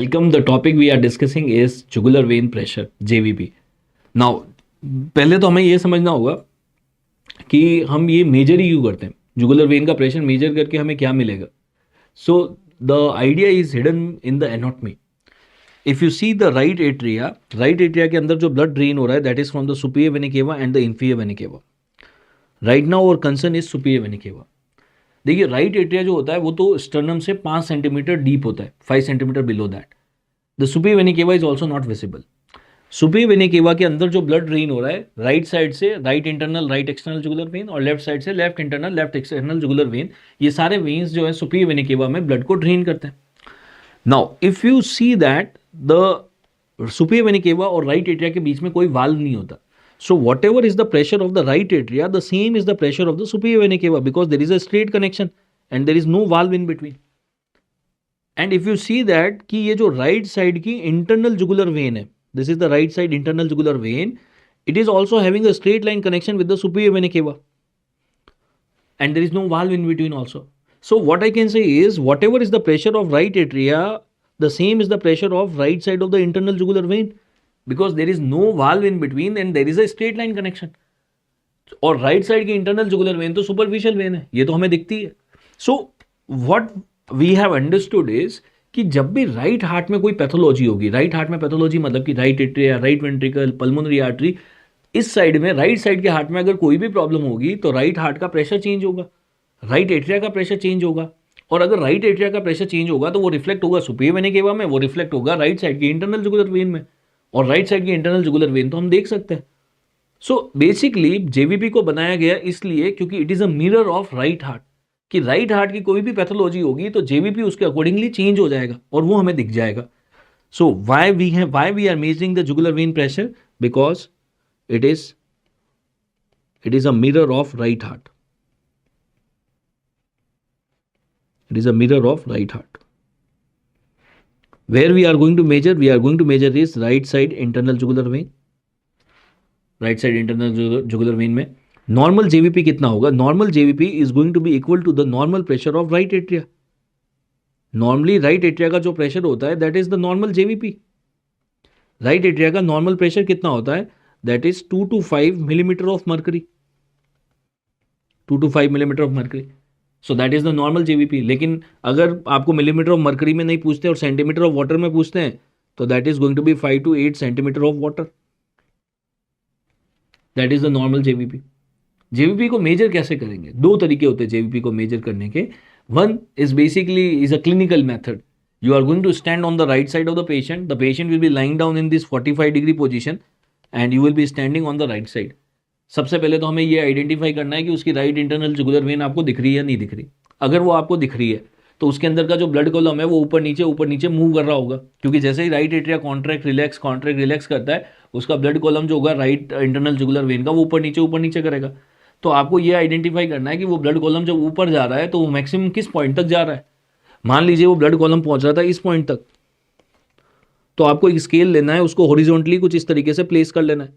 Welcome. The topic we are discussing is jugular vein pressure, JVP. Now, पहले तो हमें ये समझना होगा कि हम ये मेजर ही क्यों करते हैं. जुगुलर वेन का प्रेशर मेजर करके हमें क्या मिलेगा. So the idea is hidden in the anatomy. If you see the right atria के अंदर जो ब्लड ड्रेन हो रहा है that is from the superior vena cava and the inferior vena cava. Right now our concern is superior vena cava. देखिए right atria जो होता है वो तो स्टर्नम से 5 सेंटीमीटर डीप होता है, 5 centimetre below that. The superior vena केवा is also not visible. Superior vena केवा के अंदर जो ब्लड ड्रेन हो रहा है राइट साइड से right internal right external jugular vein और लेफ्ट साइड से left internal left external jugular vein, ये सारे वेन्स जो है सुपीरियर वेना केवा में ब्लड को ड्रेन करते हैं. Now if you see that the superior vena केवा और राइट एट्रिया के बीच में कोई वाल्व नहीं होता. So whatever is the pressure of the right atria, the same is the pressure of the superior vena cava because there is a straight connection and there is no valve in between. And if you see that कि ये जो right side की internal jugular vein है, this is the right side internal jugular vein, it is also having a straight line connection with the superior vena cava, and there is no valve in between also. So what I can say is whatever is the pressure of right atria, the same is the pressure of right side of the internal jugular vein. Because there is no valve in between and there is a straight line connection. और right side की internal jugular vein तो superficial vein है, ये तो हमें दिखती है. So what we have understood is कि जब भी राइट हार्ट में कोई पैथोलॉजी होगी, राइट हार्ट में पैथोलॉजी मतलब कि right atria, right ventricle, pulmonary artery, इस साइड में राइट साइड के हार्ट में अगर कोई भी प्रॉब्लम होगी तो राइट हार्ट का प्रेशर चेंज होगा, राइट एट्रिया का प्रेशर चेंज होगा. और अगर राइट एट्रिया का प्रेशर चेंज होगा तो वो रिफ्लेक्ट होगा सुपीरियर वेना केवा में, वो रिफ्लेक्ट होगा राइट साइड की इंटरनल जुगुलर वेन में, और राइट साइड की इंटरनल जुगुलर वेन तो हम देख सकते हैं. सो बेसिकली जेवीपी को बनाया गया इसलिए क्योंकि it is a mirror of right heart, कि राइट हार्ट की कोई भी पैथोलॉजी होगी तो जेवीपी उसके अकॉर्डिंगली चेंज हो जाएगा और वो हमें दिख जाएगा. So why we are measuring the jugular vein pressure, because it is a mirror of right heart. It is a mirror of right heart. Where we are going to measure? We are going to measure this right side internal jugular vein. Right side internal jugular vein में normal JVP कितना होगा? Normal JVP is going to be equal to the normal pressure of right atria. Normally right atria का जो pressure होता है that is the normal JVP. Right atria का normal pressure कितना होता है? That is 2 to 5 millimeter of mercury. 2 to 5 millimeter of mercury. So that is the normal JVP. लेकिन अगर आपको मिलीमीटर ऑफ मर्करी में नहीं पूछते और सेंटीमीटर ऑफ वाटर में पूछते हैं तो that is going to be 5 to 8 centimetre of water. That is the normal JVP. JVP को मेजर कैसे करेंगे? दो तरीके होते हैं जेवीपी को मेजर करने के. One is basically is a clinical method. You are going to stand on the right side of the patient will be lying down in this 45 degree position and you will be standing on the right side. सबसे पहले तो हमें ये identify करना है कि उसकी right internal jugular when आपको दिख रही है या नहीं दिख रही. अगर वो आपको दिख रही है तो उसके अंदर का जो ब्लड कॉलम है वो ऊपर नीचे मूव कर रहा होगा, क्योंकि जैसे ही राइट एट्रिया कॉन्ट्रैक्ट रिलैक्स करता है उसका ब्लड कॉलम जो होगा राइट इंटरनल जुगुलर वेन का वो ऊपर नीचे करेगा. तो आपको ये आइडेंटिफाई करना है कि वो ब्लड कॉलम जब ऊपर जा रहा है तो वो मैक्सिमम किस पॉइंट तक जा रहा है. मान लीजिए वो ब्लड कॉलम पहुंच रहा था इस पॉइंट तक, तो आपको एक स्केल लेना है, उसको हॉरिजॉन्टली कुछ इस तरीके से प्लेस कर लेना है.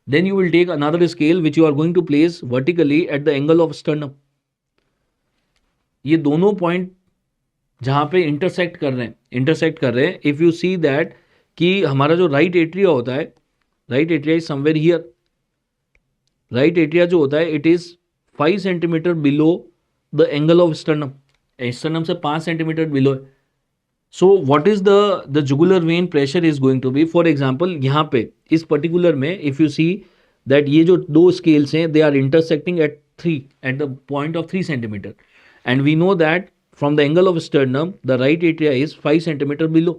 Then you will take another scale which you are going to place vertically at the angle of sternum. ये दोनों पॉइंट जहां पे इंटरसेक्ट कर रहे हैं, इफ यू सी दैट कि हमारा जो राइट एट्रिया होता है, right atria is somewhere here. Right atria जो होता है it is 5 centimetre below the angle of sternum. Sternum से 5 सेंटीमीटर बिलो है. So what is the jugular vein pressure is going to be, for example यहाँ पे इस particular में if you see that ये जो दो स्केल्स हैं they are intersecting at the point of 3 centimetre and we know that from the angle of sternum the right atria is 5 centimetre below.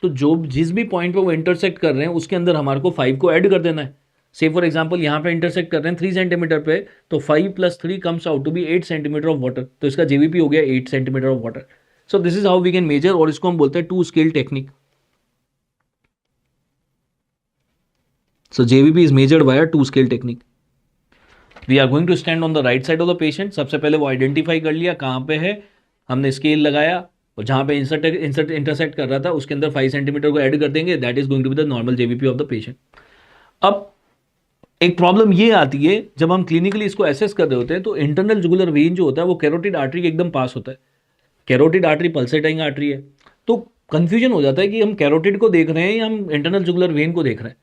तो जो जिस भी पॉइंट पे वो इंटरसेक्ट कर रहे हैं उसके अंदर हमारे को 5 को ऐड कर देना है. से फॉर एग्जाम्पल यहाँ पे इंटरसेक्ट कर रहे हैं 3 सेंटीमीटर पे, तो 5 + 3 comes out to be 8 centimetre of water. तो इसका जेवीपी हो गया 8 centimetre of water. So this is how we can measure, और इसको हम बोलते हैं 2 scale technique. So JVP is measured by 2 scale technique. We are going to stand on the right side of the patient. सबसे पहले वो identify कर लिया कहाँ पे है, हमने स्केल लगाया और जहाँ पे इंटरसेक्ट कर रहा था उसके अंदर 5 सेंटीमीटर को ऐड कर देंगे. That is going to be the normal JVP of the patient. अब एक प्रॉब्लम ये आती है जब हम क्लिनिकली इसको एसेस कर रहे होते हैं तो इंटरनल जुगुलर वेन जो होता है वो कैरोटिड आर्टरी के एकदम पास होता है. कैरोटिड आर्टरी पल्सेटिंग आर्टरी है, तो कंफ्यूजन हो जाता है कि हम कैरोटिड को देख रहे हैं या हम इंटरनल जुगुलर वेन को देख रहे हैं।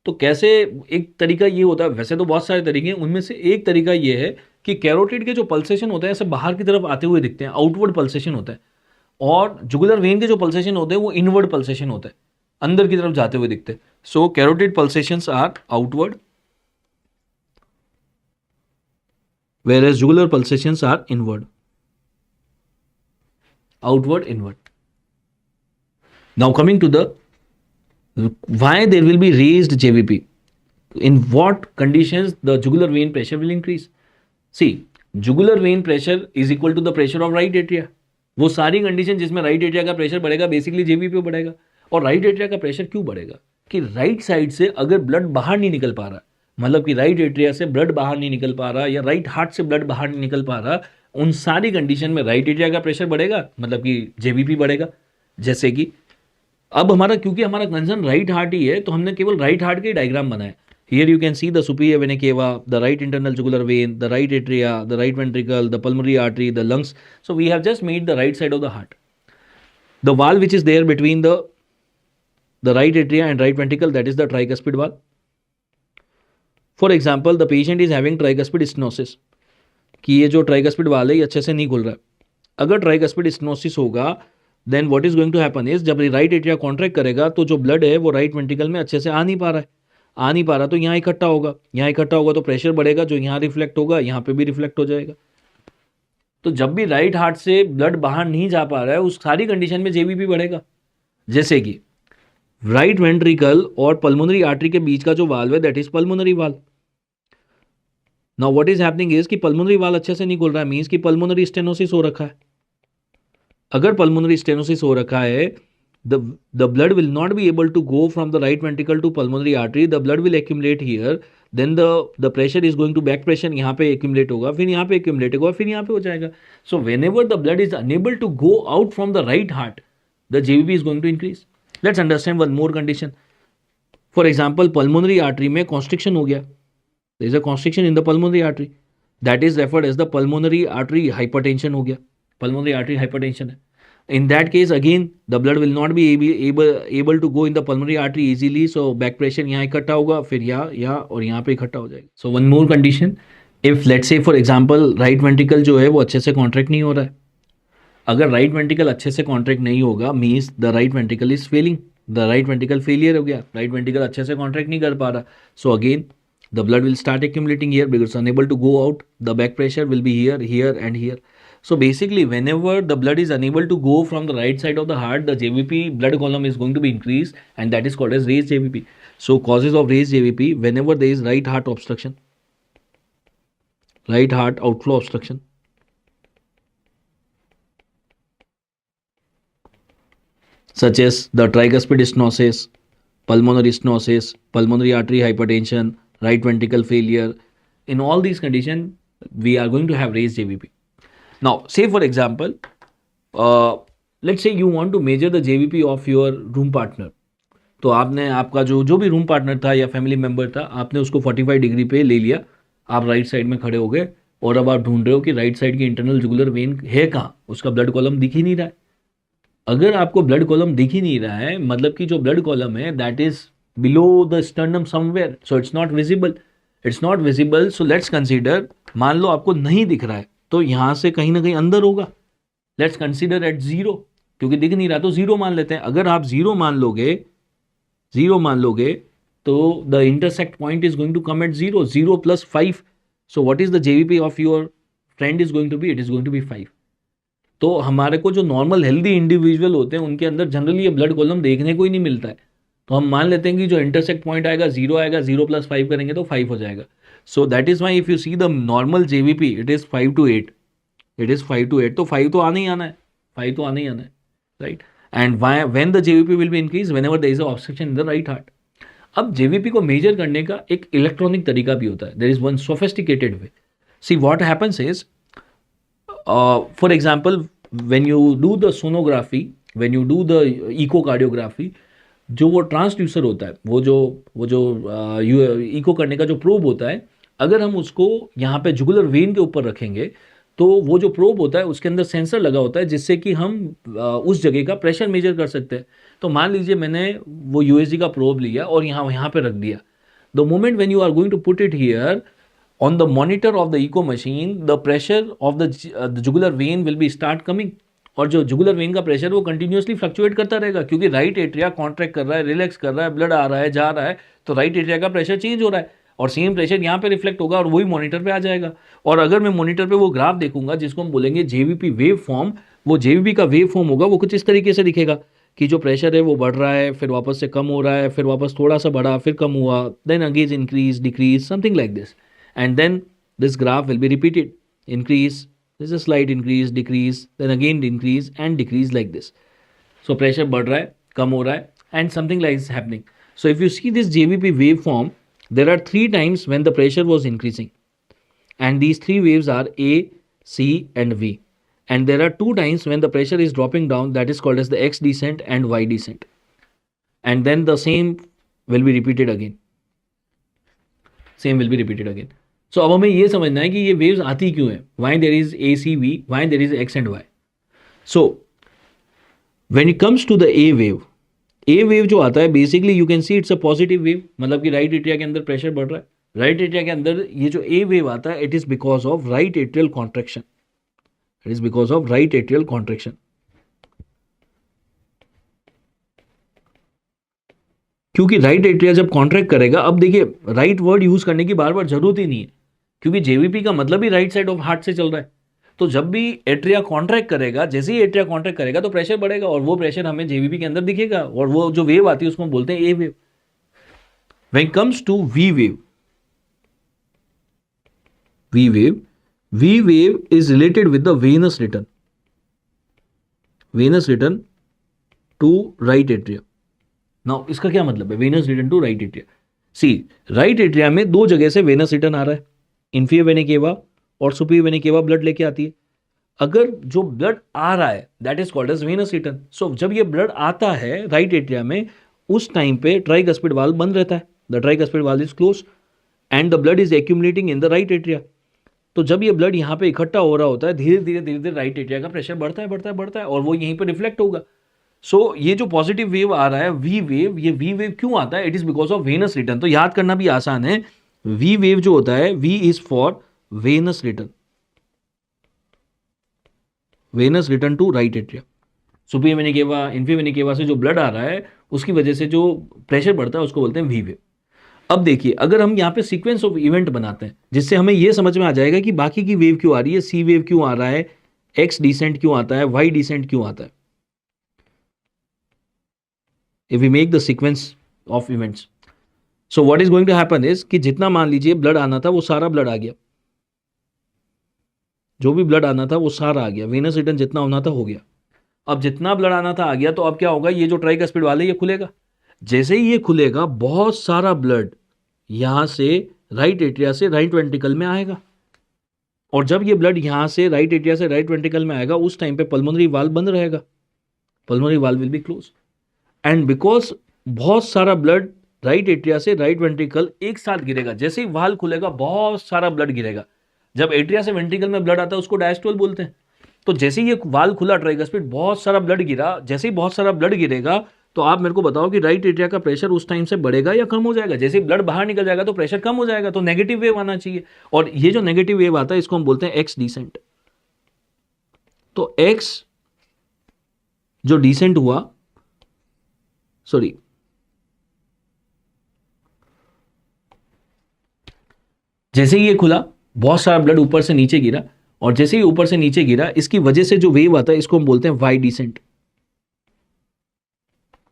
तो कैसे, एक तरीका ये होता है, वैसे तो बहुत सारे तरीके हैं, उनमें से एक तरीका ये है कि कैरोटिड के जो पल्सेशन होते हैं ऐसे बाहर की तरफ आते हुए दिखते हैं, आउटवर्ड पल्सेशन होता है, और जुगुलर वेन के जो पल्सेशन होते हैं वो इनवर्ड पल्सेशन होता है, अंदर की तरफ जाते हुए दिखते हैं। So carotid pulsations are outward, whereas jugular pulsations are inward, outward, inward. Now coming to the why there will be raised JVP, in what conditions the jugular vein pressure will increase. See, jugular vein pressure is equal to the pressure of right atria. वो सारी condition जिसमें right atria का pressure बढ़ेगा basically JVP बढ़ेगा। और right atria का pressure क्यों बढ़ेगा कि राइट साइड से अगर ब्लड बाहर नहीं निकल पा रहा, मतलब कि राइट एट्रिया से ब्लड बाहर नहीं निकल पा रहा या राइट हार्ट से ब्लड बाहर नहीं निकल पा रहा, उन सारी कंडीशन में राइट एट्रिया का प्रेशर बढ़ेगा, मतलब कि जेवीपी बढ़ेगा। जैसे कि अब हमारा, क्योंकि हमारा कंसर्न राइट हार्ट ही है, तो हमने केवल राइट हार्ट के डायग्राम बनाए। Here you can see the superior vena cava, the right internal jugular vein, the right atria, the right ventricle, the pulmonary artery, the lungs. So we have just made the right side of the heart. The valve which is there between the right atria and right ventricle, that is the tricuspid valve. For example, the patient is having tricuspid stenosis, कि ये जो tricuspid वाल है ये अच्छे से नहीं खुल रहा है। अगर ट्राइकस्पिड स्टेनोसिस होगा, then what is going to happen is, जब राइट एट्रिया कॉन्ट्रैक्ट करेगा तो जो ब्लड है वो राइट वेंट्रिकल में अच्छे से आ नहीं पा रहा है, तो यहाँ इकट्ठा होगा, तो प्रेशर बढ़ेगा, जो यहाँ रिफ्लेक्ट होगा यहाँ पे भी रिफ्लेक्ट हो जाएगा। तो जब भी राइट हार्ट से ब्लड बाहर नहीं जा पा रहा है, उस सारी कंडीशन में जेवीपी बढ़ेगा। जैसे कि राइट वेंट्रिकल और पल्मोनरी आर्टरी के बीच का जो वाल्व है that is pulmonary valve. Now what is happening is कि पल्मोनरी वाल्व अच्छे से नहीं खुल रहा है, मींस कि पल्मोनरी स्टेनोसिस हो रखा है। अगर पल्मोनरी स्टेनोसिस हो रखा है, the blood will not be able to go from the right ventricle to pulmonary artery, the blood will accumulate here, then the pressure is going to back pressure, यहाँ पे accumulate होगा, फिर यहाँ पे accumulate होगा, फिर यहाँ पे हो जाएगा। So whenever the blood is unable to go out from the right heart, the JVP is going to increase. Let's understand one more condition. For example, pulmonary artery में constriction हो गया, there is a constriction in the pulmonary artery, that is referred as the pulmonary artery hypertension हो गया, pulmonary artery hypertension है। In that case again the blood will not be able to go in the pulmonary artery easily, so back pressure यहाँ इकट्ठा होगा, फिर यहाँ और यहाँ पे इकट्ठा हो जाएगा। So one more condition, if let's say for example right ventricle जो है वो अच्छे से contract नहीं हो रहा है, अगर right ventricle अच्छे से contract नहीं होगा means the right ventricle is failing, the right ventricle failure हो गया, right ventricle अच्छे से contract नहीं कर पा रहा, so again the blood will start accumulating here because unable to go out, the back pressure will be here and here. So basically whenever the blood is unable to go from the right side of the heart, the JVP blood column is going to be increased, and that is called as raised JVP. So causes of raised JVP, whenever there is right heart obstruction, right heart outflow obstruction, such as the tricuspid stenosis, pulmonary stenosis, pulmonary artery hypertension, right ventricle failure, in all these conditions we are going to have raised JVP. Now say for example, let's say you want to measure the JVP of your room partner. तो आपने आपका जो भी room partner था या family member था, आपने उसको 45 डिग्री पे ले लिया, आप राइट साइड में खड़े हो गए और अब आप ढूंढ रहे हो कि राइट साइड की इंटरनल जुगुलर वेन है कहाँ, उसका ब्लड कॉलम दिख ही नहीं रहा है। अगर आपको ब्लड कॉलम दिख ही नहीं रहा है, मतलब कि जो ब्लड कॉलम है that is below the sternum somewhere, so it's not visible, so let's consider, मान लो आपको नहीं दिख रहा है तो यहाँ से कहीं ना कहीं अंदर होगा, लेट्स कंसीडर एट 0, क्योंकि दिख नहीं रहा तो 0 मान लेते हैं। अगर आप 0 मान लोगे तो the intersect point is going to come at 0 plus 5, so what is the JVP of your friend is going to be, it is going to be 5। तो हमारे को जो नॉर्मल हेल्दी इंडिविजुअल होते हैं उनके अंदर जनरली ये ब्लड कॉलम देखने को ही नहीं मिलता है, तो हम मान लेते हैं कि जो इंटरसेक्ट पॉइंट आएगा 0 आएगा, 0 प्लस 5 करेंगे तो 5 हो जाएगा। So that is why if you see the normal JVP it is 5 to 8, तो 5 तो आना ही आना है, right. And when the JVP will be increase whenever there is a obstruction in the right heart. अब जेवीपी को measure करने का एक इलेक्ट्रॉनिक तरीका भी होता है, there is one sophisticated way. See what happens is, for example when you do the sonography, when you do the echocardiography, जो वो ट्रांसड्यूसर होता है, वो जो इको करने का जो प्रोब होता है, अगर हम उसको यहाँ पे जुगुलर वेन के ऊपर रखेंगे तो वो जो प्रोब होता है उसके अंदर सेंसर लगा होता है जिससे कि हम उस जगह का प्रेशर मेजर कर सकते हैं। तो मान लीजिए मैंने वो यूएसजी का प्रोब लिया और यहाँ पे रख दिया। The moment when you are going to put it here on the monitor of the echo machine, the pressure of the jugular vein will be start coming। और जो जुगुलर वेन का प्रेशर वो कंटिन्यूसली फ्लक्चुएट करता रहेगा क्योंकि right atria contract कर रहा है, रिलैक्स कर रहा है, ब्लड आ रहा है, जा रहा है, तो राइट एट्रिया का प्रेशर चेंज हो रहा है और सेम प्रेशर यहाँ पे रिफ्लेक्ट होगा और वही मॉनिटर पे आ जाएगा। और अगर मैं मॉनिटर पे वो ग्राफ देखूंगा जिसको हम बोलेंगे जेवीपी वेव फॉर्म, वो जेवीपी का वेव फॉर्म होगा, वो कुछ इस तरीके से दिखेगा कि जो प्रेशर है वो बढ़ रहा है, फिर वापस से कम हो रहा है, फिर वापस थोड़ा सा बढ़ा, फिर कम हुआ, then again increase decrease something like this. And then this graph will be repeated, increase, there's a slight increase, decrease, then again increase and decrease like this। So pressure बढ़ रहा है, कम हो रहा है, and something like this happening। So if you see this JVP waveform, there are 3 times when the pressure was increasing, and these 3 waves are A, C and V, and there are 2 times when the pressure is dropping down, that is called as the X descent and Y descent, and then the same will be repeated again, same will be repeated again। सो अब हमें ये समझना है कि ये waves आती क्यों है, why there is A C V, why there is X and Y. So when it comes to the A wave जो आता है basically you can see it's a positive wave, मतलब कि राइट एट्रिया के अंदर प्रेशर बढ़ रहा है। राइट एट्रिया के अंदर ये जो ए वेव आता है it is because of right atrial contraction, it is because of right atrial contraction. क्योंकि राइट एट्रिया जब कॉन्ट्रैक्ट करेगा, अब देखिए राइट वर्ड यूज करने की बार बार जरूरत ही नहीं है क्योंकि जेवीपी का मतलब ही राइट साइड ऑफ हार्ट से चल रहा है। तो जब भी एट्रिया कॉन्ट्रैक्ट करेगा, जैसे ही एट्रिया कॉन्ट्रैक्ट करेगा तो प्रेशर बढ़ेगा और वो प्रेशर हमें जेवीपी के अंदर दिखेगा और वो जो वेव आती है उसको हम बोलते हैं A wave. When comes to V wave is related with the venous return to right atria. Now इसका क्या मतलब है venous return to right atria? See, right atria में 2 जगह से वेनस रिटर्न आ रहा है, इन्फीरियर वेना केवा और सुपीरियर वेना केवा ब्लड लेके आती है। अगर जो ब्लड आ रहा है that is called as venous return. So जब ये ब्लड आता है राइट एट्रिया में उस टाइम पे ट्राइकस्पिड वाल्व बंद रहता है, the tricuspid valve is close and the blood is accumulating in the right atria. तो जब ये ब्लड यहाँ पे इकट्ठा हो रहा होता है धीरे धीरे राइट एट्रिया का प्रेशर बढ़ता है और वो यहीं पर रिफ्लेक्ट होगा। सो ये जो पॉजिटिव वेव आ रहा है वी वेव, ये वी वेव क्यों आता है? It is because of Venus return. तो याद करना भी आसान है, वी वेव जो होता है V is for venous return to right atria. Superior vena cava, inferior vena cava से जो ब्लड आ रहा है उसकी वजह से जो प्रेशर बढ़ता है उसको बोलते हैं वी वेव। अब देखिए अगर हम यहाँ पे सीक्वेंस ऑफ इवेंट बनाते हैं जिससे हमें यह समझ में आ जाएगा कि बाकी की वेव क्यों आ रही है, सी वेव क्यों आ रहा है, एक्स डिसेंट क्यों आता है, वाई डिसेंट क्यों आता है। If we make the sequence of events, so what is going to happen is कि जितना मान लीजिए ब्लड आना था वो सारा ब्लड आ गया, जो भी ब्लड आना था वो सारा आ गया, वेनस रिटर्न जितना होना था हो गया। अब जितना ब्लड आना था आ गया, तो अब क्या होगा, ये जो ट्राइकस्पिड वाले ये खुलेगा। जैसे ही ये खुलेगा बहुत सारा ब्लड यहां से राइट एट्रिया से राइट वेंट्रिकल में आएगा और जब ये ब्लड यहां से राइट एट्रिया से राइट वेंट्रिकल में आएगा उस टाइम पे पल्मोनरी वाल्व बंद रहेगा, pulmonary valve will be close and because बहुत सारा ब्लड राइट एट्रिया से राइट वेंट्रिकल एक साथ गिरेगा। जैसे ही वाल्व खुलेगा बहुत सारा ब्लड गिरेगा। जब एट्रिया से वेंट्रिकल में ब्लड आता है उसको डायस्टोल बोलते हैं। तो जैसे ही ये वाल्व खुला ट्राइकस्पिड बहुत सारा ब्लड गिरा, जैसे ही बहुत सारा ब्लड गिरेगा तो आप मेरे को बताओ कि राइट एट्रिया का प्रेशर उस टाइम से बढ़ेगा या कम हो जाएगा? जैसे ही ब्लड बाहर निकल जाएगा तो प्रेशर कम हो जाएगा, तो नेगेटिव वेव आना चाहिए। और ये जो नेगेटिव वेव आता है इसको हम बोलते हैं एक्स डिसेंट। तो एक्स जो डिसेंट हुआ, सॉरी जैसे ही ये खुला बहुत सारा ब्लड ऊपर से नीचे गिरा और जैसे ही ऊपर से नीचे गिरा इसकी वजह से जो वेव आता है इसको हम बोलते हैं Y descent.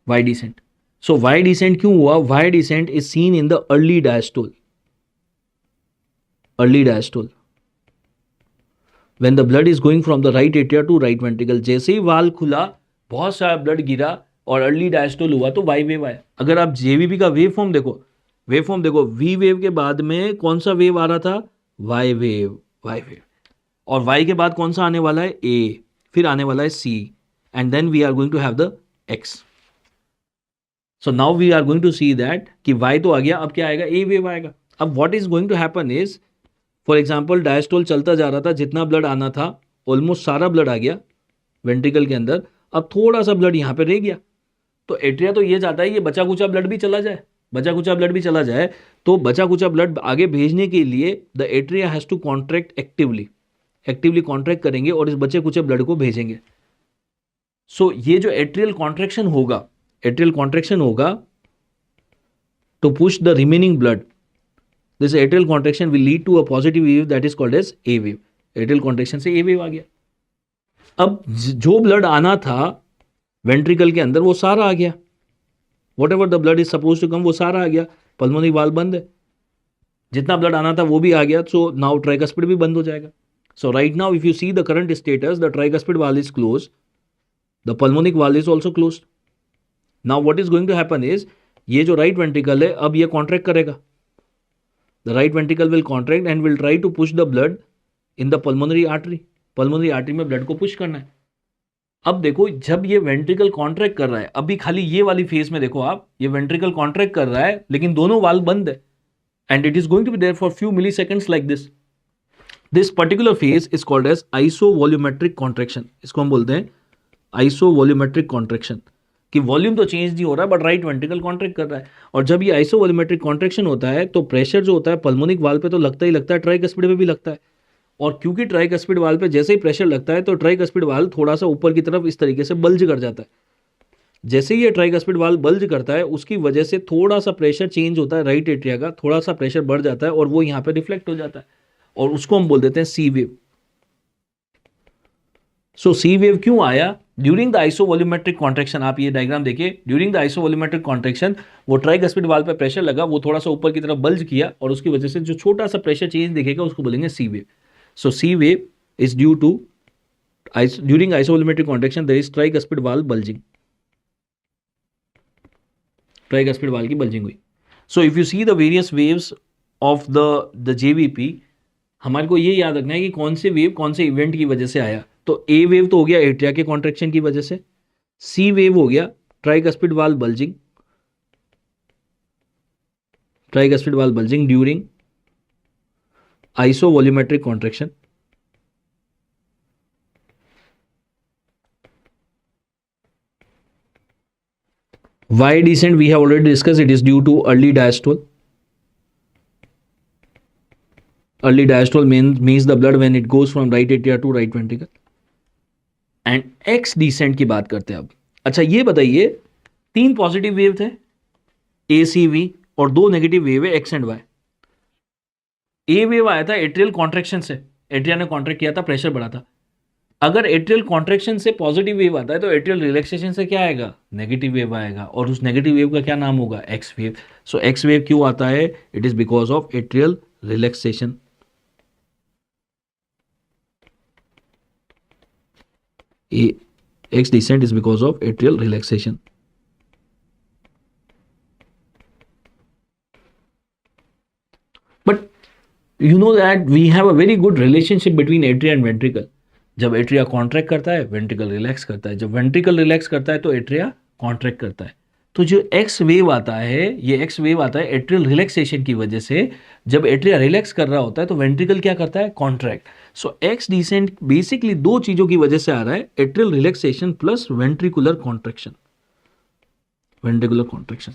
Y descent. So Y descent क्यों हुआ? Y descent is seen in the early diastole. Early diastole when the blood is going from the right atria to right ventricle. जैसे ही वाल्व खुला बहुत सारा ब्लड गिरा और early diastole हुआ तो वाई वेव आया। अगर आप जेवीबी का वेव फॉर्म देखो, वी वेव के बाद में कौन सा वेव आ रहा था? Y wave. और वाई के बाद कौन सा आने वाला है? ए, फिर आने वाला है C and then we are going to have the X. So now we are going to see that कि वाई तो आ गया, अब क्या आएगा? ए वेव आएगा। अब what is going to happen is for example diastole चलता जा रहा था, जितना ब्लड आना था ऑलमोस्ट सारा ब्लड आ गया वेंट्रिकल के अंदर, अब थोड़ा सा ब्लड यहाँ पे रह गया, तो एट्रिया तो ये चाहता है ये बचा कुचा ब्लड भी चला जाए, बचा कुचा ब्लड भी चला जाए, तो बचा कुचा ब्लड आगे भेजने के लिए the atria has to contract actively, actively contract करेंगे और इस बचे कुचे ब्लड को भेजेंगे। सो ये जो एट्रियल कॉन्ट्रैक्शन होगा, एट्रियल कॉन्ट्रैक्शन होगा to push the remaining blood, this atrial contraction will lead to a positive wave that is called as A wave. atrial contraction से A wave आ गया। अब जो ब्लड आना था वेंट्रिकल के अंदर वो सारा आ गया, whatever the blood is suppose to come वो सारा आ गया, पल्मोनरी वाल्व बंद है, जितना ब्लड आना था वो भी आ गया, सो नाउ ट्राइकस्पिड भी बंद हो जाएगा। So right now if you see the current status, the tricuspid valve is close, the pulmonic valve is also close. Now what is going to happen is, ये जो राइट वेंट्रिकल है अब ये contract करेगा, the right ventricle will contract and will try to push the blood in the pulmonary artery, pulmonary artery में blood को push करना है। अब देखो जब ये वेंट्रिकल कॉन्ट्रैक्ट कर रहा है, अभी खाली ये वाली फेज में देखो आप, ये वेंट्रिकल कॉन्ट्रैक्ट कर रहा है लेकिन दोनों वाल्व बंद है, and it is going to be there for few milliseconds like this. This particular phase is called as isovolumetric contraction, इसको हम बोलते हैं आइसोवॉल्यूमेट्रिक कॉन्ट्रैक्शन, कि वॉल्यूम तो चेंज नहीं हो रहा बट राइट वेंट्रिकल कॉन्ट्रैक्ट कर रहा है। और जब ये आइसोवॉल्यूमेट्रिक कॉन्ट्रैक्शन होता है तो प्रेशर जो होता है पल्मोनिक वाल्व पे तो लगता ही लगता है, ट्राइकस्पिड पे भी लगता है, और क्योंकि ट्राइकस्पिड वाल्व पे जैसे ही प्रेशर लगता है तो ट्राइकस्पिड वाल्व थोड़ा सा ऊपर की तरफ इस तरीके से बल्ज कर जाता है। जैसे ही ये ट्राइकस्पिड वाल्व बल्ज करता है उसकी वजह से थोड़ा सा प्रेशर चेंज होता है राइट एट्रिया का, थोड़ा सा प्रेशर बढ़ जाता है और वो यहाँ पे रिफ्लेक्ट हो जाता है, और उसको हम बोल देते हैं सी वेव। सो सी वेव क्यों आया? ड्यूरिंग द आइसोवॉल्यूमेट्रिक कॉन्ट्रैक्शन, आप ये डायग्राम देखिए, ड्यूरिंग द आइसोवॉल्यूमेट्रिक कॉन्ट्रैक्शन वो ट्राइकस्पिड वाल्व पे प्रेशर लगा, वो थोड़ा सा ऊपर की तरफ बल्ज किया और उसकी वजह से जो छोटा सा प्रेशर चेंज दिखेगा उसको बोलेंगे C wave. So C wave is due to during isovolumetric contraction there is tricuspid valve bulging, tricuspid valve की बल्जिंग हुई। So if you see the various waves of the JVP, हमारे को ये याद रखना है कि कौन से वेव कौन से इवेंट की वजह से आया। तो ए वेव तो हो गया एट्रिया के कॉन्ट्रैक्शन की वजह से, सी वेव हो गया tricuspid valve bulging, tricuspid valve bulging during isovolumetric contraction, Y descent we have already discuss, it is due to early diastole, early diastole means the blood when it goes from right atria to right ventricle। And X descent की बात करते हैं अब। अच्छा ये बताइए, 3 positive wave थे ए C V और 2 नेगेटिव वेव है X and Y. A wave आया था एट्रियल कॉन्ट्रैक्शन से, एट्रिया ने कॉन्ट्रैक्ट किया था, प्रेशर बढ़ा था। अगर एट्रियल कॉन्ट्रैक्शन से पॉजिटिव वेव आता है तो एट्रियल रिलैक्सेशन से क्या आएगा? नेगेटिव वेव आएगा, और उस नेगेटिव वेव का क्या नाम होगा? X wave. So X wave क्यों आता है? It is because of atrial relaxation. X descent is because of atrial relaxation। But you know that we have a very good relationship between atria and ventricle। जब atria contract करता है ventricle relax करता है, जब ventricle relax करता है तो atria contract करता है। तो जो एक्स वेव आता है, ये एक्स वेव आता है एट्रियल रिलैक्सेशन की वजह से। जब एट्रिया रिलैक्स कर रहा होता है तो वेंट्रिकल क्या करता है? Contract. So X descent basically 2 चीजों की वजह से आ रहा है, atrial relaxation plus ventricular contraction, ventricular contraction.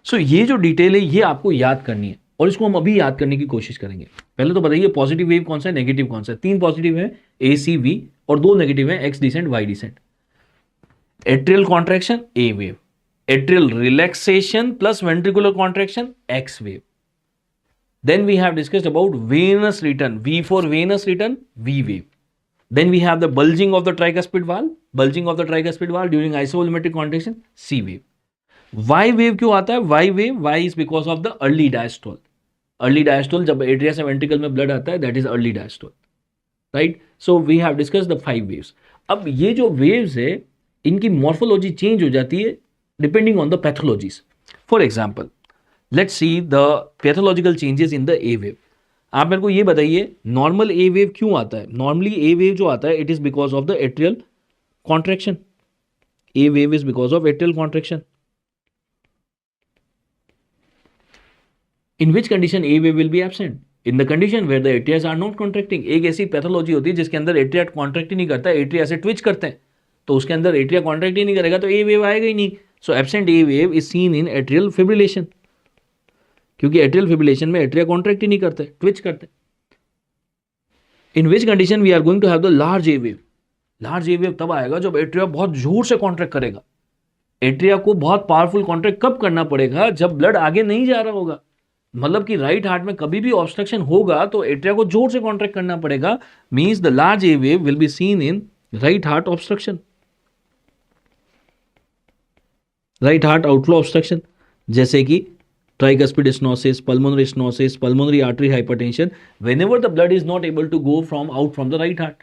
So ये जो डिटेल है ये आपको याद करनी है और इसको हम अभी याद करने की कोशिश करेंगे। पहले तो बताइए पॉजिटिव वेव कौन सा है, नेगेटिव कौन सा है? 3 पॉजिटिव है ए सी वी और 2 नेगेटिव है X descent Y descent. Atrial contraction A wave, atrial relaxation plus ventricular contraction X wave. Then we have discussed about venous return, V for venous return, V wave. Then we have the bulging of the tricuspid valve, bulging of the tricuspid valve during isovolumetric contraction, C wave. Y wave क्यों आता है? Y wave, Y is because of the early diastole. Early diastole जब atria से ventricle में blood आता है, that is early diastole, right? So we have discussed the 5 waves. अब ये जो waves है, इनकी morphology change हो जाती है depending on the pathologies. For example, let's see the pathological changes in the A wave. आप मेरे को ये बताइए नॉर्मल ए वेव क्यों आता है? नॉर्मली ए वेव जो आता है it is because of the atrial contraction. A wave is because of atrial contraction. In which condition A wave will be absent? In the condition where the atrias are not contracting, एक ऐसी pathology होती है जिसके अंदर atria contract ही नहीं करता, atria से ट्विच करते हैं, तो उसके अंदर एट्रिया कॉन्ट्रैक्ट ही नहीं करेगा तो ए वेव आएगा ही नहीं. So absent A wave is seen in atrial fibrillation, क्योंकि एट्रियल फिब्रिलेशन में एट्रिया कॉन्ट्रैक्ट ही नहीं करते, ट्विच करते. In which condition we are going to have the large A wave. Large A wave तब आएगा जब एट्रिया बहुत जोर से कॉन्ट्रैक्ट करेगा. एट्रिया को बहुत पावरफुल कॉन्ट्रैक्ट कब करना पड़ेगा, जब ब्लड आगे नहीं जा रहा होगा. मतलब कि राइट हार्ट में कभी भी ऑब्स्ट्रक्शन होगा तो एट्रिया को जोर से कॉन्ट्रैक्ट करना पड़ेगा. Means the large A wave will B seen in right heart obstruction, right heart outflow obstruction, जैसे कि tricuspid stenosis, pulmonary stenosis, pulmonary artery hypertension, whenever the blood is not able to go out from the right heart.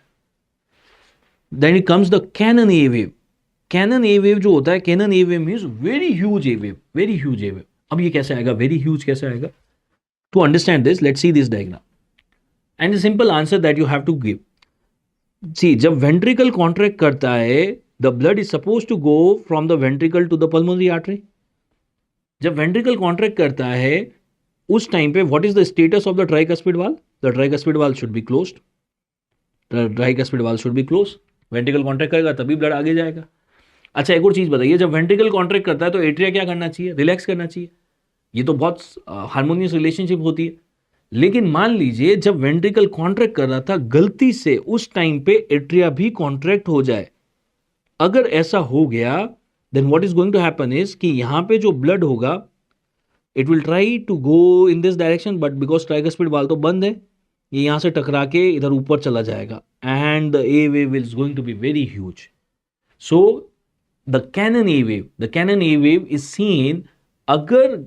Then it comes the Cannon A wave. Cannon A wave जो होता है, Cannon A wave means very huge A wave, very huge A wave. अब ये कैसे आएगा, very huge कैसे आएगा? To understand this, let's see this diagram. And the simple answer that you have to give. See, जब ventricle contract करता है, the blood is supposed to go from the ventricle to the pulmonary artery. जब ventricle contract करता है उस time पे what is the status of the tricuspid valve, the tricuspid valve should be closed, tricuspid valve should be close. Ventricle contract करेगा तभी blood आगे जाएगा. अच्छा एक और चीज बताइए, जब वेंट्रिकल कॉन्ट्रैक्ट करता है तो एट्रिया क्या करना चाहिए, रिलैक्स करना चाहिए. ये तो बहुत हार्मोनियस रिलेशनशिप होती है. लेकिन मान लीजिए जब वेंट्रिकल कॉन्ट्रैक्ट कर रहा था गलती से उस टाइम पे एट्रिया भी कॉन्ट्रैक्ट हो जाए, अगर ऐसा हो गया then what is going to happen is कि यहाँ पे जो blood होगा it will try to go in this direction but because tricuspid valve तो बंद है, ये यहाँ से टकरा के इधर ऊपर चला जाएगा and the A wave is going to be very huge. So the Cannon A wave is seen अगर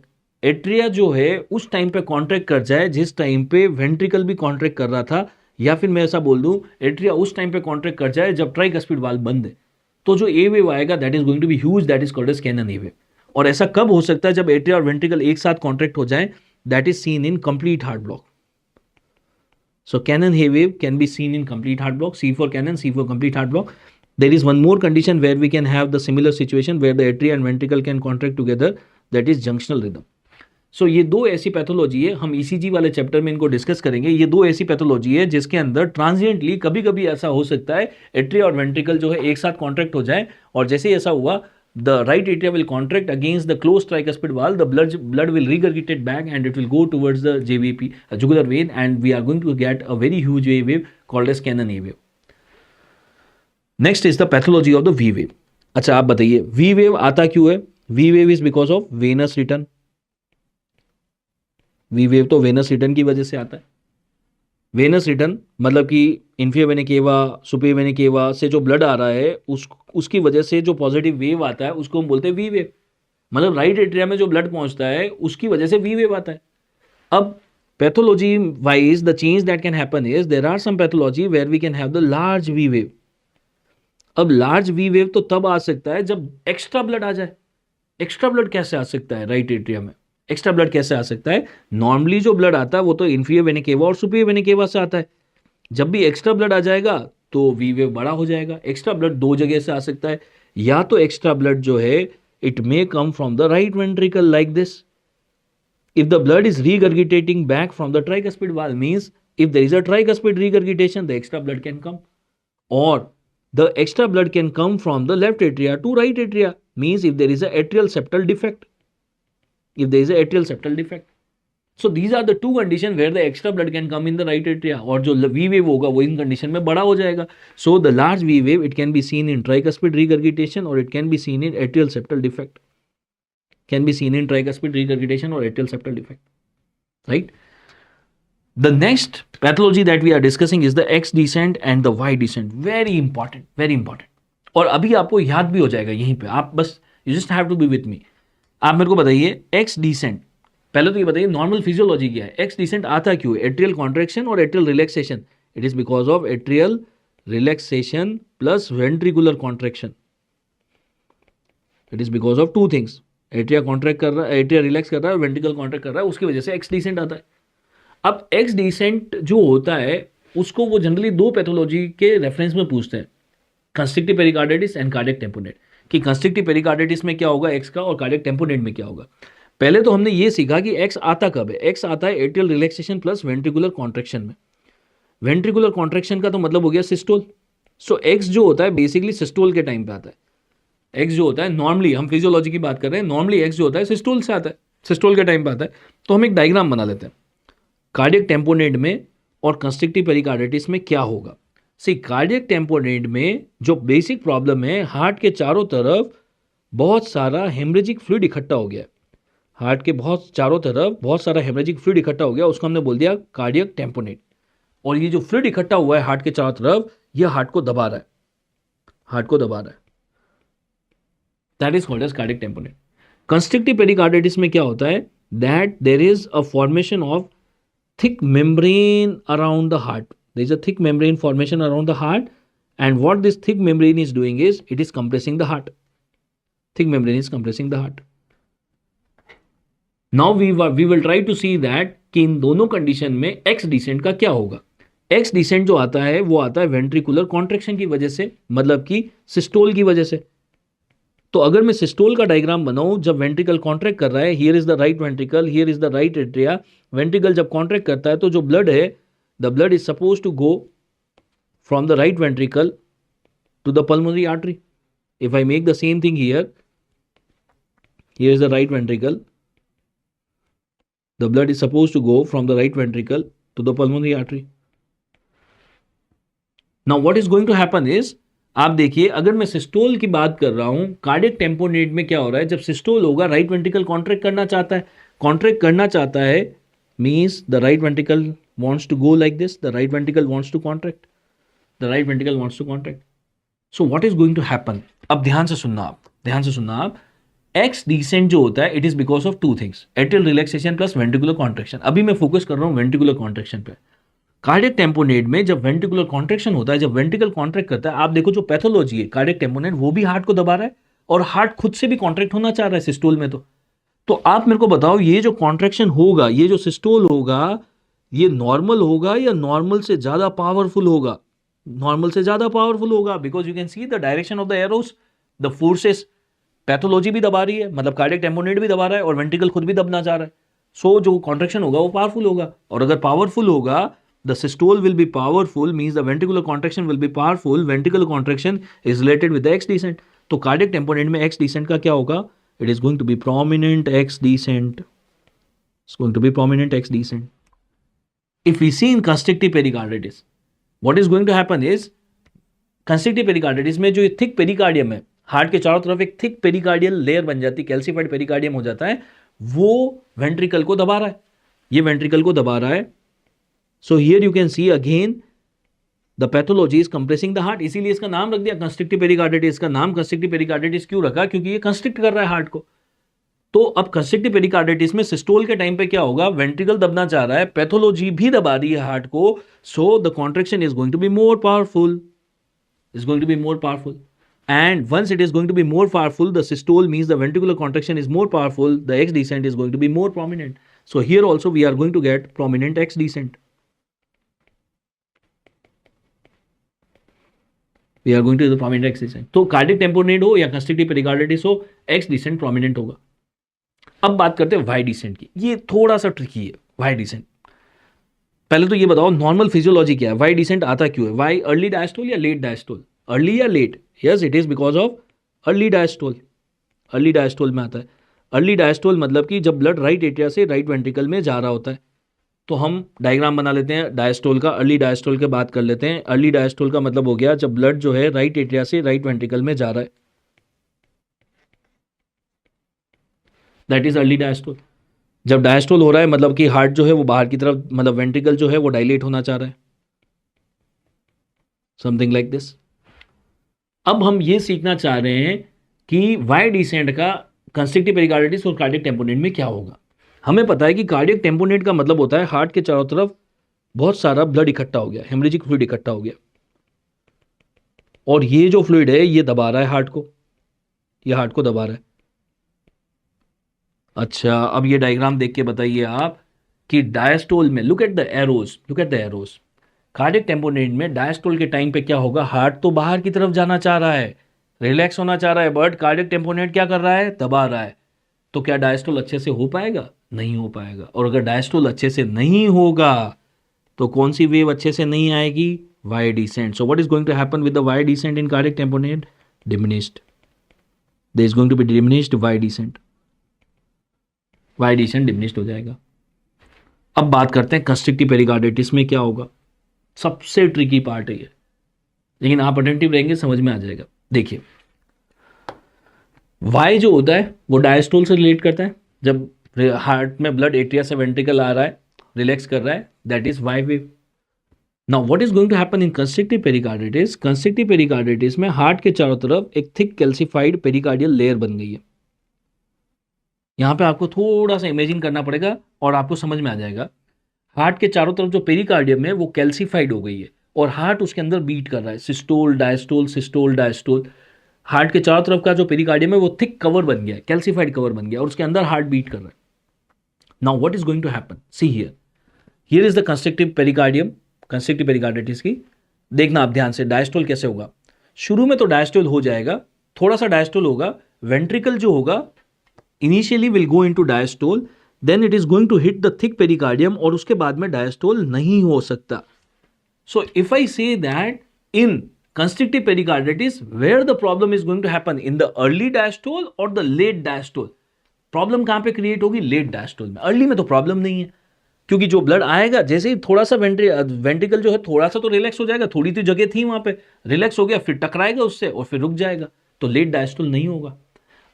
एट्रिया जो है उस टाइम पे कॉन्ट्रैक्ट कर जाए जिस टाइम पे वेंट्रिकल भी कॉन्ट्रैक्ट कर रहा था, या फिर मैं ऐसा बोल दूं एट्रिया उस टाइम पे कॉन्ट्रैक्ट कर जाए जब ट्राइकस्पिड वाल्व बंद है, तो जो ए वेव आएगा that is going to be huge, that is called as cannon A wave. और ऐसा कब हो सकता है, जब एट्रिया और वेंट्रिकल एक साथ कॉन्ट्रैक्ट हो जाए, that is seen in complete heart block. So cannon A wave can be seen in complete heart block. C for cannon, C for complete heart block. There is one more condition where we can have the similar situation where the atria and ventricle can contract together, that is junctional rhythm. So ये दो ऐसी pathology है, हम ECG वाले chapter में इनको discuss करेंगे. ये दो ऐसी पैथोलॉजी है जिसके अंदर ट्रांजिएंटली कभी कभी ऐसा हो सकता है एट्रिया और वेंट्रिकल जो है एक साथ कॉन्ट्रैक्ट हो जाए, और जैसे ही ऐसा हुआ the right atria will contract against the close tricuspid valve, the blood will regurgitate back and it will go towards the JVP jugular vein and we are going to get a very huge A wave called as Cannon A wave. Next is the pathology of the V wave. अच्छा आप बताइए V wave आता क्यों है? V wave is because of venous return. V wave तो venous return की वजह से आता है. वेनस रिटर्न मतलब कि inferior vena cava, superior vena cava से जो ब्लड आ रहा है उसकी वजह से जो पॉजिटिव वेव आता है उसको हम बोलते हैं वी वेव. मतलब राइट एट्रिया में जो ब्लड पहुंचता है उसकी वजह से वी वेव आता है. अब pathology wise the change that can happen is there are some pathology where we can have the large V wave. अब लार्ज वी वेव तो तब आ सकता है जब एक्स्ट्रा ब्लड आ जाए. एक्स्ट्रा ब्लड कैसे आ सकता है राइट एट्रिया में? एक्स्ट्रा ब्लड कैसे आ सकता है? नॉर्मली जो ब्लड आता है वो तो इन्फीरियर वेना केवा और सुपीरियर वेना केवा से आता है. जब भी एक्स्ट्रा ब्लड आ जाएगा तो वी वेव बड़ा हो जाएगा. एक्स्ट्रा ब्लड दो जगह से आ सकता है, या तो एक्स्ट्रा ब्लड जो है it may come from the right ventricle like this. If the blood is regurgitating back from the tricuspid valve, means if there is a tricuspid regurgitation the extra blood can come, or the extra blood can come from the left atria to right atria, means if there is a atrial septal defect. If there is a atrial septal defect, so these are the two conditions where the extra blood can come in the right atria, और जो V wave होगा वो इन condition में बड़ा हो जाएगा. So the large V wave it can be seen in tricuspid regurgitation or it can be seen in atrial septal defect. Can be seen in tricuspid regurgitation or atrial septal defect, right? The next pathology that we are discussing is the X descent and the Y descent. Very important, very important. और अभी आपको याद भी हो जाएगा यहीं पे, आप बस you just have to be with me. आप मेरे को बताइए एक्स डिसेंट, पहले तो ये बताइए नॉर्मल फिजियोलॉजी क्या है. एक्स डिसेंट आता क्यों? एट्रियल कॉन्ट्रैक्शन और atrial relaxation. It is because of atrial relaxation plus ventricular contraction. It is because of two things. Atria contract कर रहा है, एट्रिया रिलैक्स कर रहा है, वेंट्रिकल कॉन्ट्रैक्ट कर रहा है, उसकी वजह से एक्स डिसेंट आता है. अब एक्स डिसेंट जो होता है उसको वो जनरली दो पैथोलॉजी के रेफरेंस में पूछते हैं, कंस्ट्रिक्टिव पेरिकार्डाइटिस एंड कार्डियक टेम्पोनेट. कि कंस्ट्रिक्टिव पेरिकार्डाइटिस में क्या होगा एक्स का और कार्डियक टेम्पोनेट में क्या होगा. पहले तो हमने ये सीखा कि एक्स आता कब है। एक्स आता है atrial relaxation plus ventricular contraction में। वेंट्रिकुलर कॉन्ट्रैक्शन का तो मतलब हो गया सिस्टोल। सो एक्स जो होता है बेसिकली सिस्टोल के टाइम पे आता है। एक्स जो होता है नॉर्मली, हम फिजियोलॉजी की बात कर रहे हैं, नॉर्मली एक्स जो होता है सिस्टोल से आता है, सिस्टोल के टाइम पे आता है। तो हम एक डायग्राम बना लेते हैं कार्डियक टेम्पोनेट में और कंस्ट्रिक्टिव पेरिकार्डिटिस में क्या होगा। सी कार्डियक टेम्पोनेट में जो बेसिक प्रॉब्लम है, हार्ट के चारों तरफ बहुत सारा हेमरेजिक फ्लूइड इकट्ठा हो गया है। हार्ट के बहुत चारों तरफ बहुत सारा हेमरेजिक फ्लूइड इकट्ठा हो गया, उसको हमने बोल दिया कार्डियक टेम्पोनेट। और ये जो फ्लूइड इकट्ठा हुआ है हार्ट के चारों तरफ, ये हार्ट को दबा रहा है, हार्ट को दबा रहा है। That is called as cardiac tamponade. Constrictive pericarditis में क्या होता है, that there is a formation of thick membrane around the heart. There is a thick membrane formation around the heart, and what this thick membrane is doing is it is compressing the heart. Thick membrane is compressing the heart. Now we will try to see that कि इन दोनों condition में x decent का क्या होगा। X decent जो आता है वो आता है वेंट्रिकुलर कॉन्ट्रेक्शन की वजह से, मतलब कि सिस्टोल की वजह से। तो अगर मैं सिस्टोल का डायग्राम बनाऊं, जब वेंट्रिकल कॉन्ट्रैक्ट कर रहा है, here is the right ventricle, here is the right atria, ventricle जब कॉन्ट्रैक्ट करता है तो जो ब्लड है, the blood is suppose to go from the right ventricle to the pulmonary artery. If I make the same thing here, here is the right ventricle, the blood is suppose to go from the right ventricle to the pulmonary artery. Now what is going to happen is, आप देखिए अगर मैं systole की बात कर रहा हूं, cardiac tamponade में क्या हो रहा है, जब सिस्टोल होगा राइट वेंट्रिकल कॉन्ट्रैक्ट करना चाहता है, कॉन्ट्रैक्ट करना चाहता है means the right ventricle wants to go like this, the right ventricle wants to contract, the right ventricle wants to contract. So what is going to happen, अब ध्यान से सुनना आप, ध्यान से सुनना आप। एक्स डिसेंट जो होता है it is because of two things, atrial relaxation plus ventricular contraction. अभी मैं फोकस कर रहा हूं वेंट्रिकुलर कॉन्ट्रैक्शन पे। कार्डियक टेम्पोनेट में जब वेंट्रिकुलर कॉन्ट्रैक्शन होता है, जब वेंट्रिकल कॉन्ट्रैक्ट करता है, आप देखो जो पैथोलॉजी है कार्डियक टेम्पोनेट, वो भी हार्ट को दबा रहा है और हार्ट खुद से भी कॉन्ट्रैक्ट होना चाह रहा है सिस्टोल में। तो आप मेरे को बताओ, ये जो कॉन्ट्रैक्शन होगा, ये जो सिस्टोल होगा, ये नॉर्मल होगा या नॉर्मल से ज्यादा पावरफुल होगा? नॉर्मल से ज्यादा पावरफुल होगा, because you can see the direction of the arrows, the forces. Pathology भी दबा रही है, मतलब कार्डियक टेम्पोनेट भी दबा रहा है और वेंट्रिकल खुद भी दबना चाह रहा है। सो जो कॉन्ट्रैक्शन होगा वो पावरफुल होगा, और अगर पावरफुल होगा, the systole will be powerful, means the ventricular contraction will be powerful. Ventricular contraction is related with the x descent. तो cardiac tamponade में x descent का क्या होगा? It is going to be prominent x descent. It's going to be prominent x descent. If we see in constrictive pericarditis, what is going to happen is, constrictive pericarditis में जो thick pericardium है, heart के चारों तरफ एक thick pericardial layer बन जाती है, कैल्सिफाइड पेरिकार्डियम हो जाता है, वो वेंट्रिकल को दबा रहा है, ये वेंट्रिकल को दबा रहा है। So here you can see again the pathology is compressing the heart, इसीलिए इसका नाम रख दिया कंस्ट्रिक्टिव पेरिकार्डिटिस। इसका नाम कंस्ट्रिक्टिव पेरिकार्डिटिस क्यों रखा? क्योंकि ये कंस्ट्रिक्ट कर रहा है हार्ट को। तो अब कंस्ट्रिक्टिव पेरिकार्डिटिस में सिस्टोल के टाइम पे क्या होगा, वेंट्रिकल दबना चाह रहा है, पैथोलॉजी भी दबा रही है हार्ट को, so the contraction is going to be more powerful, is going to be more powerful, and once it is going to be more powerful, the systole means the ventricular contraction is more powerful, the x descent is going to be more prominent. So here also we are going to get prominent x descent. We are going to the prominent x descent. तो cardiac tamponade हो या कंस्ट्रिक्टिव pericarditis हो, x descent prominent होगा। अब बात करते हैं y descent की, ये थोड़ा सा ट्रिकी है y descent। पहले तो ये बताओ नॉर्मल फिजियोलॉजी क्या है, y descent आता क्यों है? y अर्ली डायस्टोल या लेट डायस्टोल? अर्ली या late? Yes, it is because of early diastole. Early diastole में आता है। अर्ली डायस्टोल मतलब कि जब ब्लड राइट एट्रिया से राइट वेंट्रिकल में जा रहा होता है। तो हम डायग्राम बना लेते हैं डायस्टोल का, अर्ली डायस्टोल के बात कर लेते हैं। अर्ली डायस्टोल का मतलब हो गया जब ब्लड जो है राइट एट्रिया से राइट वेंट्रिकल में जा रहा है, दैट इज अर्ली डायस्टोल। जब डायस्टोल हो रहा है मतलब कि हार्ट जो है वो बाहर की तरफ, मतलब वेंट्रिकल जो है वो डायलेट होना चाह रहा है, समथिंग लाइक दिस। अब हम ये सीखना चाह रहे हैं कि वाई डिसेंट का कंस्ट्रिक्टिव पेरिकार्डिटिस और कार्डियक टेम्पोनेट में क्या होगा। हमें पता है कि कार्डियक टेम्पोनेट का मतलब होता है हार्ट के चारों तरफ बहुत सारा ब्लड इकट्ठा हो गया, हेमरेजिक फ्लूइड इकट्ठा हो गया, और ये जो फ्लूइड है ये दबा रहा है हार्ट को, ये हार्ट को दबा रहा है। अच्छा, अब ये डायग्राम देख के बताइए आप कि डायस्टोल में, look at the arrows, look at the arrows. Cardiac tamponade में डायस्टोल के टाइम पे क्या होगा, हार्ट तो बाहर की तरफ जाना चाह रहा है, रिलैक्स होना चाह रहा है, बट कार्डियक टेम्पोनेट क्या कर रहा है, दबा रहा है। तो क्या डायस्टोल अच्छे से हो पाएगा? नहीं हो पाएगा। और अगर डायस्टोल अच्छे से नहीं होगा तो कौन सी वेव अच्छे से नहीं आएगी? Y descent. So what is going to happen with the Y descent in cardiac tamponade? Diminished. There is going to be diminished Y descent. Y descent diminished हो जाएगा. अब बात करते हैं कंस्ट्रिक्टिव पेरिकार्डिटिस में क्या होगा. सबसे ट्रिकी पार्ट है ये, लेकिन आप अटेंटिव रहेंगे समझ में आ जाएगा. देखिए, वाई जो होता है वो डायस्टोल से रिलेट करता है. जब हार्ट में ब्लड एट्रिया से वेंट्रिकल आ रहा है, रिलैक्स कर रहा है, that is Y wave. Now what is going to happen in constrictive pericarditis? Constrictive pericarditis में हार्ट के चारों तरफ एक थिक कैल्सिफाइड पेरिकार्डियल लेयर बन गई है. यहां पे आपको थोड़ा सा इमेजिन करना पड़ेगा और आपको समझ में आ जाएगा. हार्ट के चारों तरफ जो पेरिकार्डियम है वो कैल्सिफाइड हो गई है और हार्ट उसके अंदर बीट कर रहा है, systole diastole systole diastole. Heart के चारों तरफ का जो पेरिकार्डियम है वो थिक कवर बन गया है, कैल्सिफाइड कवर बन गया और उसके अंदर हार्ट बीट कर रहा है. Now what is going to happen? See here, here is the constrictive pericardium. Constrictive pericarditis की देखना आप ध्यान से. डायस्टोल कैसे होगा? शुरू में तो डायस्टोल हो जाएगा, थोड़ा सा डायस्टोल होगा, वेंट्रिकल जो होगा initially will go into diastole, then it is going to hit the thick pericardium और उसके बाद में डायस्टोल नहीं हो सकता. So if I say that in constrictive pericarditis, where the problem is going to happen, in the early diastole or the late diastole? Problem कहां पे create होगी? लेट डायस्टोल में. अर्ली में तो प्रॉब्लम नहीं है, क्योंकि जो ब्लड आएगा जैसे ही थोड़ा सा वेंट्रिकल जो है थोड़ा सा तो रिलैक्स हो जाएगा, थोड़ी सी जगह थी वहां पे, रिलैक्स हो गया, फिर टकराएगा उससे और फिर रुक जाएगा, तो लेट डायस्टोल नहीं होगा.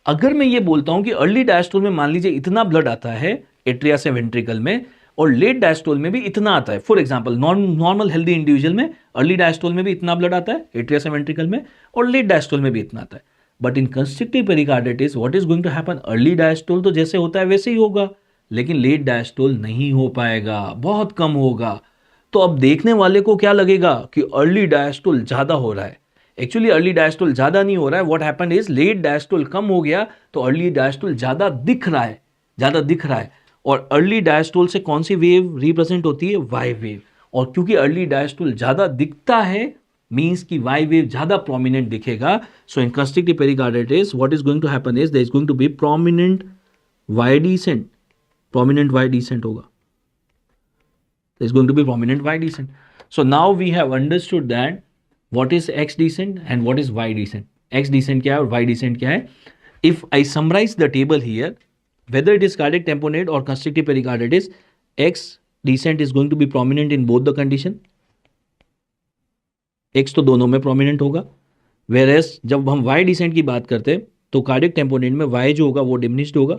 अगर मैं ये बोलता हूं कि अर्ली डायस्टोल में मान लीजिए इतना ब्लड आता है एट्रिया से वेंट्रिकल में और लेट डायस्टोल में भी इतना आता है, for example normal healthy individual में अर्ली डायस्टोल में भी इतना ब्लड आता है एट्रिया से वेंट्रिकल में और लेट डायस्टोल में भी इतना आता है. But in constrictive pericarditis what is going to happen? Early diastole तो जैसे होता है वैसे ही होगा, लेकिन लेट डायस्टोल नहीं हो पाएगा, बहुत कम होगा. तो अब देखने वाले को क्या लगेगा कि अर्ली डायस्टोल ज्यादा हो रहा है. एक्चुअली अर्ली डायस्टोल ज्यादा नहीं हो रहा है. What happened is late diastole कम हो गया तो अर्ली डायस्टोल ज्यादा दिख रहा है, ज्यादा दिख रहा है. और अर्ली डायस्टोल से कौन सी वेव रिप्रेजेंट होती है? Y wave. और क्योंकि अर्ली डायस्टोल ज्यादा दिखता है मींस कि वाई वेव ज्यादा प्रोमिनेंट दिखेगा. So in constrictive pericarditis what is going to happen is there is going to be prominent Y descent. Prominent Y descent होगा. There is going to be prominent Y descent. So now we have understood that what is X descent and what is Y descent. X descent क्या है और Y descent क्या है? If I summarise the table here, whether it is cardiac tamponade or constrictive pericarditis, X descent is going to be prominent in both the condition. X तो दोनों में prominent होगा, whereas जब हम Y descent की बात करते हैं तो cardiac tamponade में Y जो होगा वो diminished होगा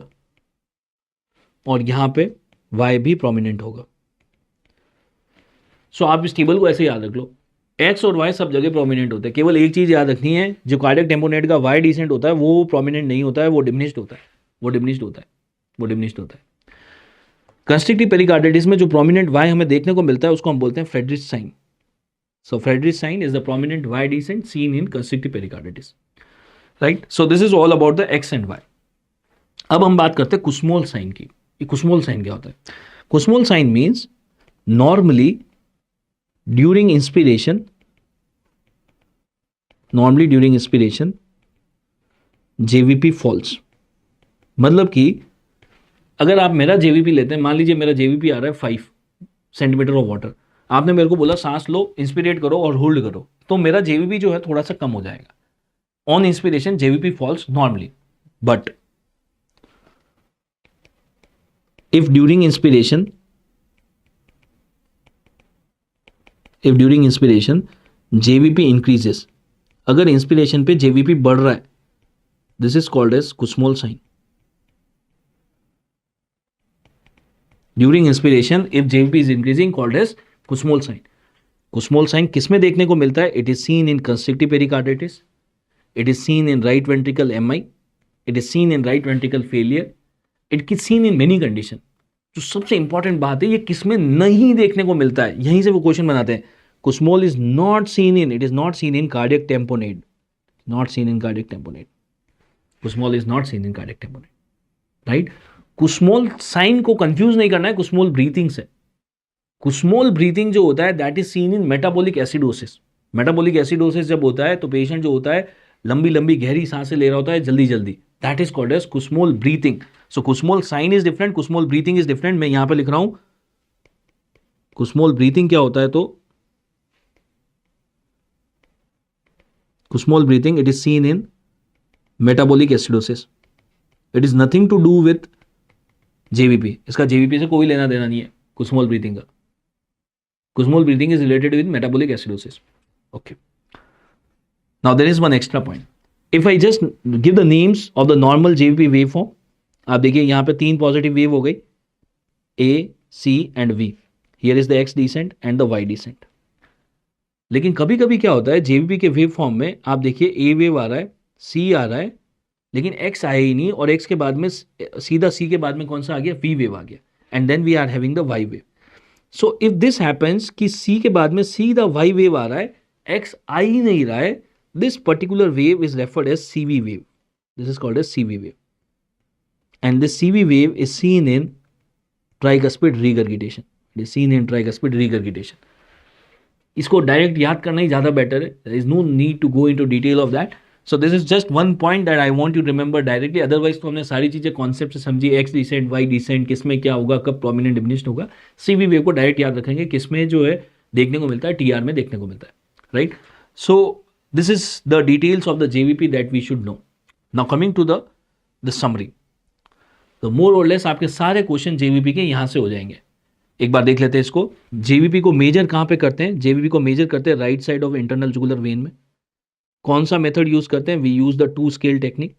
और यहां पे Y भी prominent होगा. सो आप इस टेबल को ऐसे याद रख लो, X और Y सब जगह प्रोमिनेंट होते हैं. केवल एक चीज याद रखनी है, जो कार्डियक टेम्पोनेट का Y डिसेंट होता है वो प्रोमिनेंट नहीं होता है, वो डिमिनिश्ड होता है, वो डिमिनिश्ड होता है, वो डिमिनिश्ड होता है. कंस्ट्रिक्टिव पेरिकार्डिटिस में जो प्रोमिनेंट Y हमें देखने को मिलता है उसको हम बोलते हैं Friedreich sign. So Friedreich sign is the prominent Y descent seen in constrictive pericarditis, right. So this is all about the X and Y. अब हम बात करते हैं कुस्मोल साइन की. कुस्मोल साइन क्या होता है? Kussmaul sign means normally during inspiration, normally during inspiration JVP falls. मतलब कि अगर आप मेरा जेवीपी लेते हैं, मान लीजिए मेरा जेवीपी आ रहा है 5 सेंटीमीटर ऑफ वाटर, आपने मेरे को बोला सांस लो, इंस्पिरेट करो और होल्ड करो, तो मेरा जेवीपी जो है थोड़ा सा कम हो जाएगा. On inspiration JVP falls normally. But if during inspiration JVP increases, अगर इंस्पिरेशन पे जेवीपी बढ़ रहा है, this is called as Kussmaul sign. During inspiration if JVP is increasing, called as Kussmaul sign. Kussmaul sign किस में देखने को मिलता है? It is seen in constrictive pericarditis, it is seen in right ventricle MI, it is seen in right ventricle failure, it is seen in many condition. जो सबसे important बात है, ये किसमें नहीं देखने को मिलता है, यहीं से वो क्वेश्चन बनाते हैं. Kussmaul is not seen in, it is not seen in cardiac tamponade, not seen in cardiac tamponade. Kussmaul is not seen in cardiac tamponade, right. Kussmaul sign को कंफ्यूज नहीं करना है कुस्मोल ब्रीथिंग से. कुस्मोल breathing जो होता है that is seen in metabolic acidosis. Metabolic acidosis जब होता है तो पेशेंट जो होता है लंबी लंबी गहरी सांसें ले रहा होता है जल्दी जल्दी, that is called as Kussmaul breathing. So Kussmaul sign is different, Kussmaul breathing is different. मैं यहां पे लिख रहा हूं कुस्मोल ब्रीथिंग क्या होता है. तो Kussmaul breathing, it is seen in metabolic acidosis. It is nothing to do with JVP. इसका जेवीपी से कोई लेना देना नहीं है कुस्मोल ब्रीथिंग का. Kussmaul breathing is related with metabolic acidosis. Okay, now there is one extra point. If I just give the names of the normal JVP wave form, आप देखिए यहां पे 3 पॉजिटिव वेव हो गई, A, C and V. Here is the X descent and the Y descent. लेकिन कभी कभी क्या होता है जेवीपी के वेव फॉर्म में, आप देखिए ए वेव आ रहा है, सी आ रहा है, लेकिन एक्स आया ही नहीं, और एक्स के बाद में सीधा सी के बाद में कौन सा आ गया, वी वेव आ गया, and then we are having the Y wave. So if this happens कि सी के बाद में सीधा वाई वेव आ रहा है, एक्स आ ही नहीं रहा है, this particular wave is referred as CV wave. This is called as CV wave. And this CV wave is seen in tricuspid regurgitation. It is seen in tricuspid regurgitation. इसको direct याद करना ही ज़्यादा better है. There is no need to go into detail of that. So this is just one point that I want you to remember directly. Otherwise तो हमने सारी चीज़ें concept से समझी, एक्स डिसेंट, वाई डिसेंट, किस में क्या होगा, कब प्रोमिनेंट डिमिनिश्ड होगा. CV वेव को डायरेक्ट याद रखेंगे, किस में जो है देखने को मिलता है, TR में देखने को मिलता है, right. So this is the details of the JVP that we should know. Now coming to the summary. तो more or less आपके सारे क्वेश्चन JVP के यहाँ से हो जाएंगे. एक बार देख लेते हैं इसको. JVP को मेजर कहाँ पे करते हैं? JVP को मेजर करते हैं right side of internal jugular vein में. कौन सा मेथड यूज करते हैं? We use the 2 scale technique.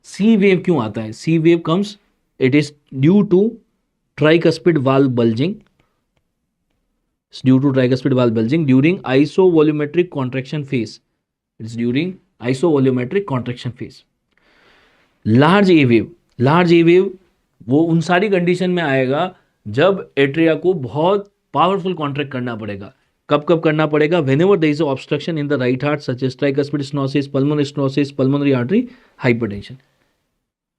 C wave क्यों आता है? C wave comes, it is due to tricuspid valve bulging. Due to tricuspid valve bulging during isovolumetric contraction phase. It's during isovolumetric contraction phase. Large A wave वो उन सारी condition में आएगा जब atria को बहुत पावरफुल कॉन्ट्रैक्ट करना पड़ेगा. कब कब करना पड़ेगा? Whenever there is an obstruction in the right heart such as tricuspid stenosis, pulmonary artery hypertension.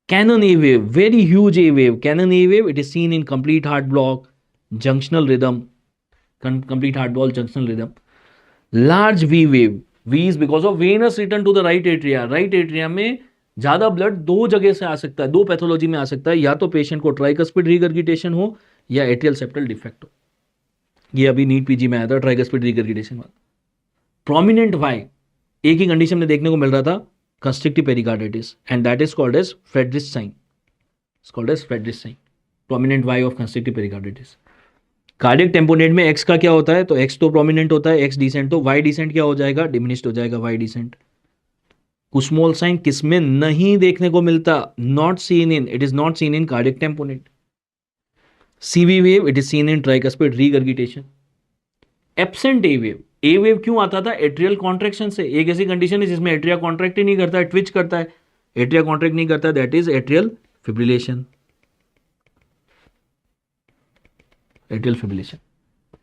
Canon A wave, very huge A wave. Canon A wave, it is seen in complete heart block, junctional rhythm. Complete heart block, junctional rhythm. Large V wave. V is because of venous return to the right atria. Right atria में ज़्यादा blood 2 जगह से आ सकता है, 2 pathology में आ सकता है. या तो पेशेंट को ट्राइकस्पिड रिगर्गिटेशन हो या एट्रियल सेप्टल डिफेक्ट हो. ये अभी नीट पीजी में आया था ट्राइकस्पिड रिगर्गिटेशन वाला. प्रोमिनेंट वाई एक ही कंडीशन में देखने को मिल रहा था, constrictive pericarditis, and that is called as Friedreich sign. It's called as Friedreich sign. Prominent Y of constrictive pericarditis. Cardiac tamponade में एक्स का क्या होता है? तो एक्स तो प्रोमिनेंट होता है, एक्स डिसेंट. तो वाई डिसेंट क्या हो जाएगा? डिमिनिश्ड हो जाएगा वाई डिसेंट. कुस्मोल साइन किसमें नहीं देखने को मिलता? Not seen in, it is not seen in cardiac tamponade. CV wave, it is seen in tricuspid regurgitation. Absent A wave. A wave क्यों आता था? एट्रियल कॉन्ट्रैक्शन से. एक ऐसी कंडीशन है जिसमें एट्रिया कॉन्ट्रैक्ट ही नहीं करता है, ट्विच करता है. एट्रिया कॉन्ट्रैक्ट नहीं करता, that is atrial fibrillation. Atrial fibrillation,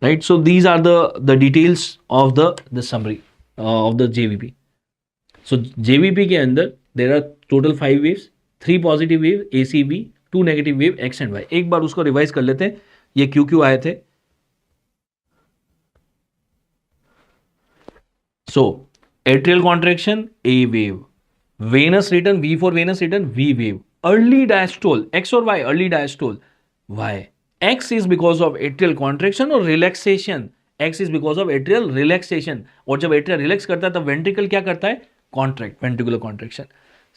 right? So these are the details of the summary of the JVP. So JVP के अंदर there are total 5 waves, 3 positive wave ACV, 2 negative wave X and Y. एक बार उसको revise कर लेते हैं. ये क्यों आए थे? So atrial contraction A wave, venous return V for venous return V wave, early diastole X or Y, early diastole Y. X is because of atrial contraction और relaxation. X is because of atrial relaxation. और जब atrial relax करता है तब ventricle क्या करता है? Contract, ventricular contraction.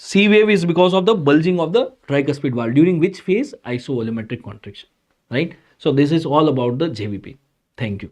C wave is because of the bulging of the tricuspid valve, during which phase isovolumetric contraction. Right? So this is all about the JVP. Thank you.